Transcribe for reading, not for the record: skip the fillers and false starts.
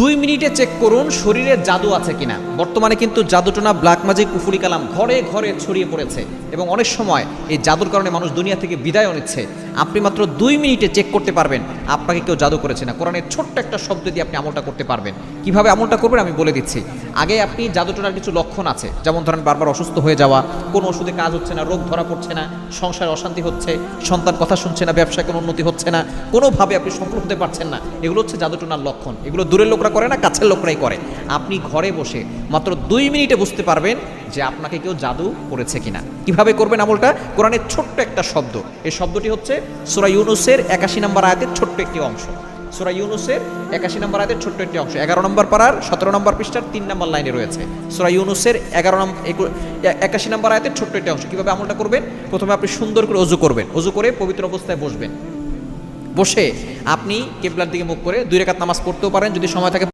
2 মিনিটে চেক করুন শরীরে জাদু আছে কিনা। বর্তমানে কিন্তু জাদুটোনা, ব্ল্যাক ম্যাজিক, কুফুরি কালাম ঘরে ঘরে ছড়িয়ে পড়েছে এবং অনেক সময় এই জাদুর কারণে মানুষ দুনিয়া থেকে বিদায়ও নিচ্ছে। আপনি মাত্র 2 মিনিটে চেক করতে পারবেন আপনাকে কেউ জাদু করেছে না। কোরআনের ছোট্ট একটা শব্দ দিয়ে আপনি আমলটা করতে পারবেন। কিভাবে আমলটা করবেন আমি বলে দিচ্ছি। আগে আপনি জাদুটোনার কিছু লক্ষণ আছে, যেমন ধরেন বারবার অসুস্থ হয়ে যাওয়া, কোনো ওষুধে কাজ হচ্ছে না, রোগ ধরা পড়ছে না, সংসারে অশান্তি হচ্ছে, সন্তান কথা শুনছে না, ব্যবসায় কোনো উন্নতি হচ্ছে না, কোনোভাবে আপনি সফল হতে পারছেন না, এগুলো হচ্ছে জাদুটোনার লক্ষণ। এগুলো দূরের লোকরা করে না, কাছের লোকরাই করে। আপনি ঘরে বসে মাত্র 2 মিনিটে বুঝতে পারবেন যে আপনাকে কেউ জাদু করেছে কিনা। কিভাবে করবেন আমলটা? কোরআনের ছোট্ট একটা শব্দ, এই শব্দটি হচ্ছে সূরা ইউনূসের 81 নম্বর আয়াতের ছোট্ট একটি অংশ। সূরা ইউনূসের 81 নম্বর আয়াতের ছোট্ট একটি অংশ, 11 নম্বর পারার 17 নম্বর পৃষ্ঠার 3 নম্বর লাইনে রয়েছে। সূরা ইউনূসের 81 নম্বর আয়াতের ছোট্ট একটি অংশ। কিভাবে আমলটা করবেন? প্রথমে আপনি সুন্দর করে ওযু করবেন, ওযু করে পবিত্র অবস্থায় বসবেন। বসে আপনি কিবলার দিকে মুখ করে 2 রাকাত নামাজ পড়তেও পারেন যদি সময় থাকে।